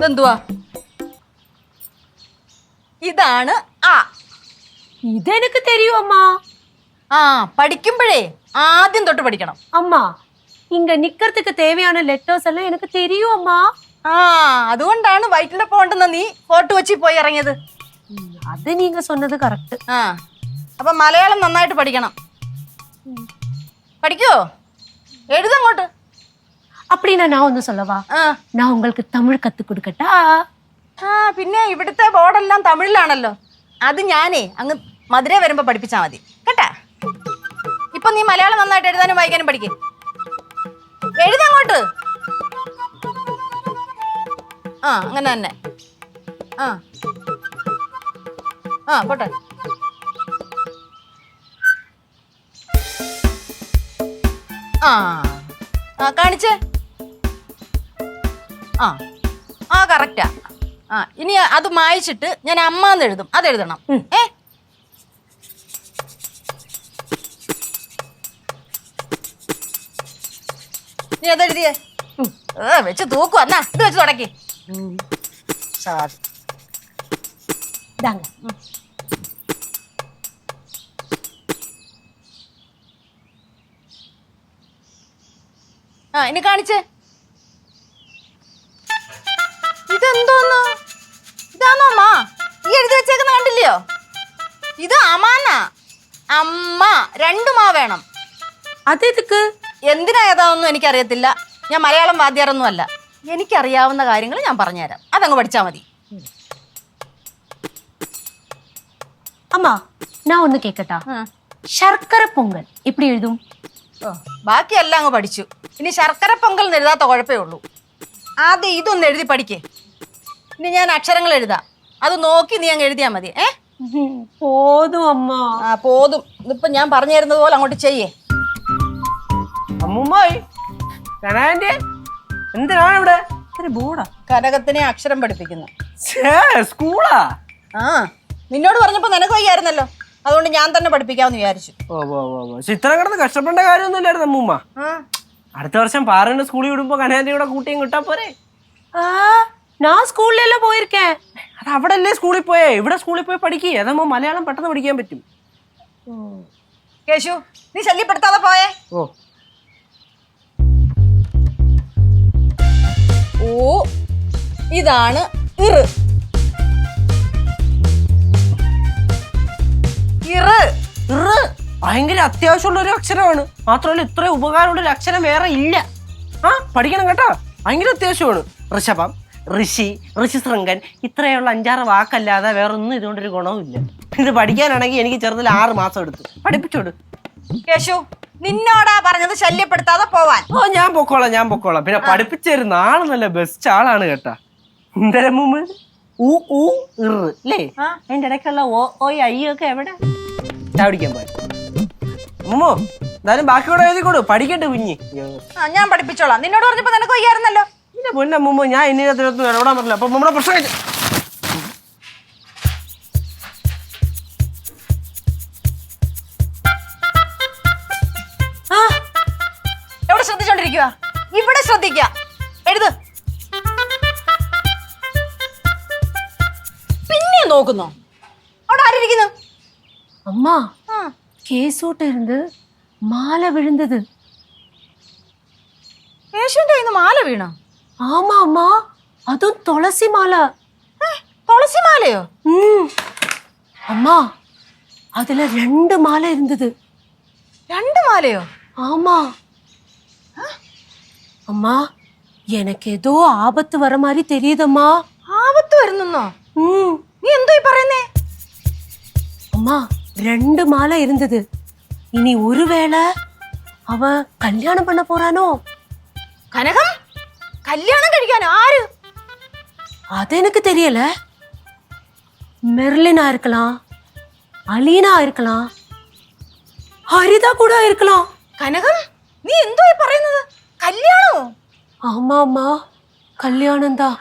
ഇതെന്തുവാ? ഇതാണ് ആ. ഇതെനിക്ക് തെരിയും അമ്മ. ആ, പഠിക്കുമ്പോഴേ ആദ്യം തൊട്ട് പഠിക്കണം അമ്മ. ഇങ്ങ നിക്കறதுக்கு தேவையான ലെറ്റേഴ്സ് എല്ലാം എനിക്ക് തെരിയും അമ്മ. ആ, അതുകൊണ്ടാണ് വൈറ്റിലപ്പ ഉണ്ടെന്ന നീ ഫോർട്ട് കൊച്ചി പോയി ഇറങ്ങിയത്. അത് നീങ്ക சொன்னது കറക്റ്റ്. ആ, അപ്പൊ മലയാളം നന്നായിട്ട് പഠിക്കണം. പഠിക്കോ? എഴുതങ്ങോട്ട്. அப்படின்னா நான் ஒன்று சொல்லவா? நான் உங்களுக்கு தமிழ் கத்து கொடுக்கட்டா? ആ, പിന്നെ ഇവിടുത്തെ ബോർഡെല്ലാം തമിഴിലാണല്ലോ. അത് ഞാനേ അങ്ങ് മധുര വരുമ്പോ പഠിപ്പിച്ചാ മതി കേട്ടാ. ഇപ്പൊ നീ മലയാളം നന്നായിട്ട് എഴുതാനും വായിക്കാനും പഠിക്കേ. എഴുതങ്ങോട്ട്. ആ, അങ്ങനെ തന്നെ. ആ ആ പോട്ടെ. ആ ആ കാണിച്ചേ. ആ ആ കറക്റ്റാ. ആ, ഇനി അത് മായിച്ചിട്ട് ഞാൻ അമ്മാന്ന് എഴുതും, അതെഴുതണം. നീ അതെഴുതിയേ. വെച്ച് തൂക്കുക. എന്നാ ഇത് വെച്ച് തുടക്കി. ആ, ഇനി കാണിച്ചേ. ഇതെന്തോന്ന്? ഇതാണോ അമ്മ? ഈ എഴുതി വെച്ചേക്കുന്ന കണ്ടില്ലയോ? ഇത് അമാന്നാ. അമ്മ. 2 മാ വേണം. അതെന്തുക്ക്? എന്തിനാ ഏതാണെന്നും എനിക്കറിയത്തില്ല. ഞാൻ മലയാളം വാദ്യാറൊന്നും അല്ല. എനിക്കറിയാവുന്ന കാര്യങ്ങൾ ഞാൻ പറഞ്ഞുതരാം, അതങ്ങ് പഠിച്ചാൽ മതി. അമ്മ, ഞാൻ ഒന്ന് കേക്കട്ടാ? ശർക്കര പൊങ്കൽ എപ്പടി എഴുതും? ബാക്കിയെല്ലാം അങ്ങ് പഠിച്ചു. ഇനി ശർക്കര പൊങ്കൽ എന്ന് എഴുതാത്ത കുഴപ്പമേ ഉള്ളൂ. ആദ്യം ഇതൊന്ന് എഴുതി പഠിക്കേ. ഇനി ഞാൻ അക്ഷരങ്ങൾ എഴുതാം, അത് നോക്കി നീ അങ്ങ് എഴുതിയാ മതി. പോതും അമ്മ. ആ, പോതും. ഇതിപ്പോ ഞാൻ പറഞ്ഞു തരുന്നത് പോലെ അങ്ങോട്ട് ചെയ്യേ. എന്തിനാണ് ഇവിടെ ബോർഡാ? കനകത്തിനെ അക്ഷരം പഠിപ്പിക്കുന്നു. സ്കൂളാ? ആ, നിന്നോട് പറഞ്ഞപ്പോ നിനക്ക് വയ്യായിരുന്നല്ലോ, അതുകൊണ്ട് ഞാൻ തന്നെ പഠിപ്പിക്കാമെന്ന് വിചാരിച്ചു. ഇത്ര കിടന്ന് കഷ്ടപ്പെടേണ്ട കാര്യമൊന്നും ഇല്ലായിരുന്നു അമ്മൂമ്മ. അടുത്ത വർഷം പാറന്റെ സ്കൂളിൽ വിടുമ്പോ കനകാന്റെ കൂടെ കൂട്ടിയും കിട്ടാ പോരെ? ഞാൻ സ്കൂളിലെല്ലാം പോയിരിക്കേ. അത് അവിടെ അല്ലേ സ്കൂളിൽ പോയേ. ഇവിടെ സ്കൂളിൽ പോയി പഠിക്കേ, അതാകുമ്പോ മലയാളം പെട്ടെന്ന് പഠിക്കാൻ പറ്റും. കേശു, നീ ശല്യപ്പെടുത്താതെ പോയേ. ഓ, ഇതാണ് ഇറ്. ഇറ് ഇറ് ഭയങ്കര അത്യാവശ്യമുള്ള ഒരു അക്ഷരമാണ്. മാത്രമല്ല ഇത്ര ഉപകാരമുള്ള ഒരു അക്ഷരം വേറെ ഇല്ല. ആ, പഠിക്കണം കേട്ടോ, ഭയങ്കര അത്യാവശ്യമാണ്. ഋഷഭം, ഋഷി, ഋഷിശൃംഗൻ, ഇത്രയുള്ള 5-6 വാക്കല്ലാതെ വേറൊന്നും ഇതുകൊണ്ടൊരു ഗുണവും ഇല്ല. ഇത് പഠിക്കാനാണെങ്കിൽ എനിക്ക് ചെറുതിൽ 6 മാസം എടുത്ത് പഠിപ്പിച്ചോട്. കേശു, നിന്നോടാ പറഞ്ഞത് ശല്യപ്പെടുത്താതെ പോവാൻ. ഓ, ഞാൻ പൊക്കോളാം. പിന്നെ പഠിപ്പിച്ചൊരു ആള് നല്ല ബെസ്റ്റ് ആളാണ് കേട്ടാ. എന്തരമ്മ അല്ലേ? അതിന്റെ ഇടയ്ക്കുള്ള ഓ ഐ ഒക്കെ എവിടെ ചാടിക്കാൻ പോയ അമ്മോ. എന്തായാലും ബാക്കിയോടെ എഴുതിക്കോളൂ, പഠിക്കട്ടെ കുഞ്ഞി. ഞാൻ പഠിപ്പിച്ചോളാം. നിന്നോട് പറഞ്ഞപ്പോ നിനക്ക് വയ്യായിരുന്നല്ലോ. എന്റെ പൊന്നമ്മൂമ്മ, ഞാൻ ഇന്നിടത്ത് ഇടപെടാൻ പറ്റില്ല. അപ്പൊ നമ്മുടെ പ്രശ്നം എവിടെ ശ്രദ്ധിച്ചോണ്ടിരിക്കുക? ഇവിടെ ശ്രദ്ധിക്ക. എഴുത്. പിന്നെ നോക്കുന്നോ? അവിടെ ആരിയിരിക്കുന്നു? அம்மா, கேசூட்ட இருந்து மாலை விழுந்தது. കേശുവിന്റെ കയ്യിൽ നിന്ന് മാല വീണോ? ஆமா அம்மா, அதுவும் துளசி மாலை. തുളസി മാലയോ? அம்மா, அதுல 2 மாலை இருந்தது. 2 മാലയോ? ஆமா அம்மா, எனக்கு ஏதோ ஆபத்து வர மாதிரி தெரியுதம்மா. ആപത്ത് വരുന്നോ? നീ എന്തോ ഈ പറയുന്നേ? அம்மா, 2 மாலை இருந்தது. இனி ஒருவேளை அவ கல்யாணம் பண்ண போறானோ? കനകം കല്യാണം കഴിക്കാനോ? ആര്? அது எனக்கு தெரியல. மெர்லினா இருக்கலாம், அலீனா இருக்கலாம், ஹரிதா கூட இருக்கலாம். കനകം, നീ എന്തോ ഈ പറയുന്നത്? കല്യാണോ? ஆமா அம்மா, கல்யாணம் தான்.